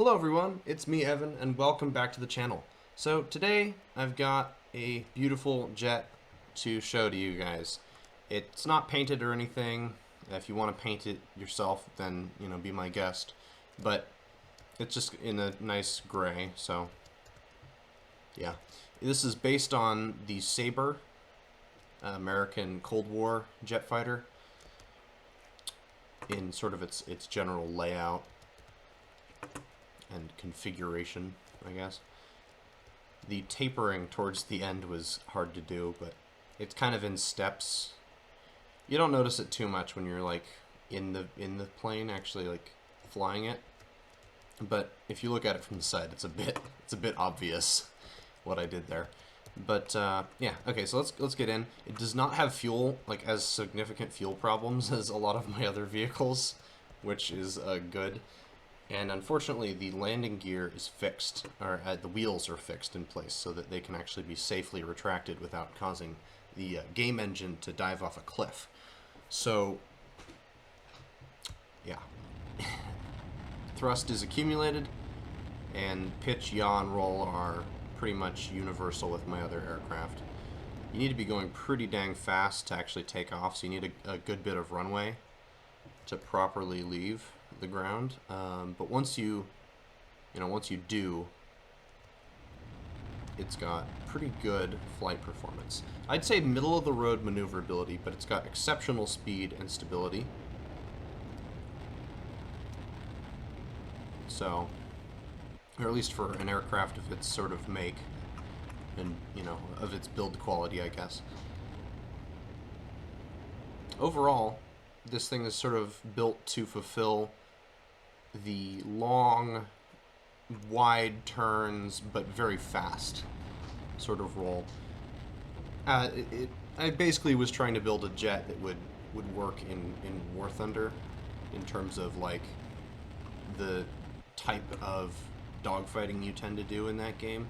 Hello everyone, it's me Evan and welcome back to the channel. So today I've got a beautiful jet to show to you guys. It's not painted or anything. If you want to paint it yourself, then be my guest. But it's just in a nice gray, so yeah. This is based on the Sabre, American Cold War jet fighter, in sort of its general layout and configuration, I guess. The tapering towards the end was hard to do, but it's kind of in steps. You don't notice it too much when you're like in the plane, actually like flying it. But if you look at it from the side, it's a bit obvious what I did there. But yeah, okay, so let's get in. It does not have fuel, like as significant fuel problems as a lot of my other vehicles, which is good. And unfortunately, the landing gear is fixed, or the wheels are fixed in place so that they can actually be safely retracted without causing the game engine to dive off a cliff. So, yeah. Thrust is accumulated, and pitch, yaw, and roll are pretty much universal with my other aircraft. You need to be going pretty dang fast to actually take off, so you need a good bit of runway to properly leave the ground. But once you do, it's got pretty good flight performance. I'd say middle of the road maneuverability, but it's got exceptional speed and stability. So, or at least for an aircraft of its sort of make and, of its build quality, I guess. Overall, this thing is sort of built to fulfill the long, wide turns, but very fast sort of role. I basically was trying to build a jet that would work in War Thunder in terms of like the type of dogfighting you tend to do in that game,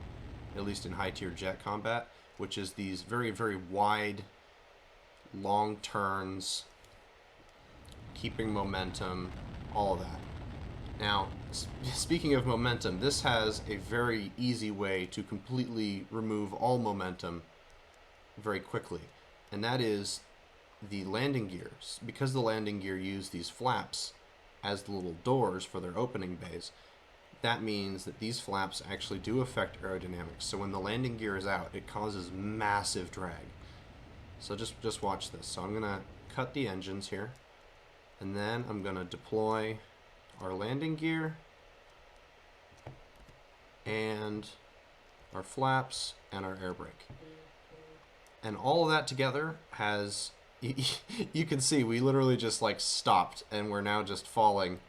at least in high tier jet combat, which is these very, very wide, long turns, keeping momentum, all of that. Now, speaking of momentum, this has a very easy way to completely remove all momentum very quickly, and that is the landing gears. Because the landing gear use these flaps as the little doors for their opening bays, that means that these flaps actually do affect aerodynamics. So when the landing gear is out, it causes massive drag. So just watch this. So I'm going to cut the engines here, and then I'm going to deploy our landing gear and our flaps and our air brake. And all of that together has, you can see we literally just like stopped and we're now just falling.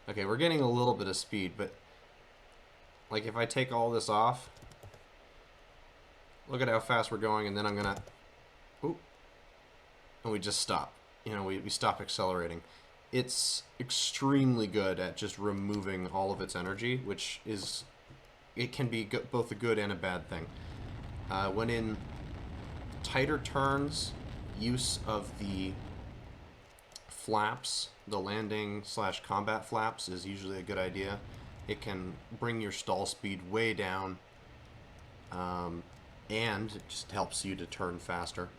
Okay, we're getting a little bit of speed, but like if I take all this off, look at how fast we're going, and then I'm gonna, oop, and we just stop. We stop accelerating. It's extremely good at just removing all of its energy, which is, it can be both a good and a bad thing. When in tighter turns, use of the flaps, the landing / combat flaps, is usually a good idea. It can bring your stall speed way down, and it just helps you to turn faster,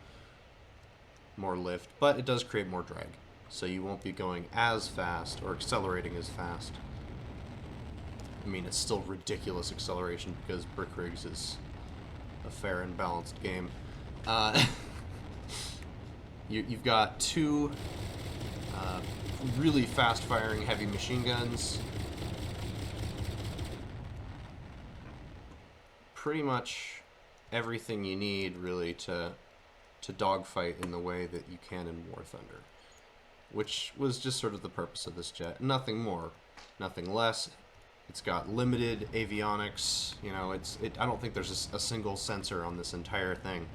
more lift, but it does create more drag. So you won't be going as fast or accelerating as fast. I mean, it's still ridiculous acceleration because Brick Rigs is a fair and balanced game. You've got two really fast-firing heavy machine guns. Pretty much everything you need, really, to dogfight in the way that you can in War Thunder, which was just sort of the purpose of this jet. Nothing more, nothing less. It's got limited avionics. I don't think there's a single sensor on this entire thing,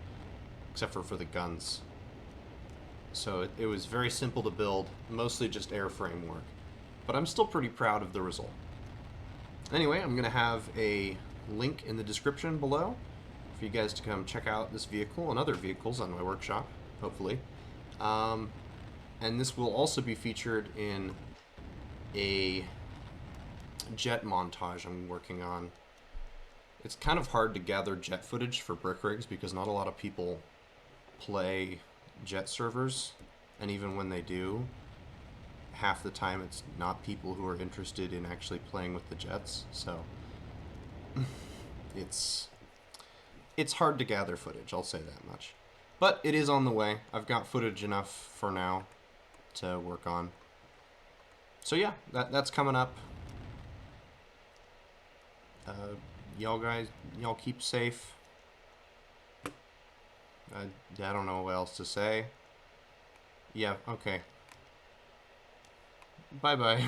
except for the guns. So it was very simple to build, mostly just airframe work. But I'm still pretty proud of the result. Anyway, I'm going to have a link in the description below for you guys to come check out this vehicle and other vehicles on my workshop, hopefully. And this will also be featured in a jet montage I'm working on. It's kind of hard to gather jet footage for brick rigs because not a lot of people play jet servers, and even when they do, half the time it's not people who are interested in actually playing with the jets. So it's hard to gather footage, I'll say that much. But it is on the way. I've got footage enough for now to work on. So yeah, that's coming up. Y'all keep safe. I don't know what else to say. Yeah, okay. Bye-bye.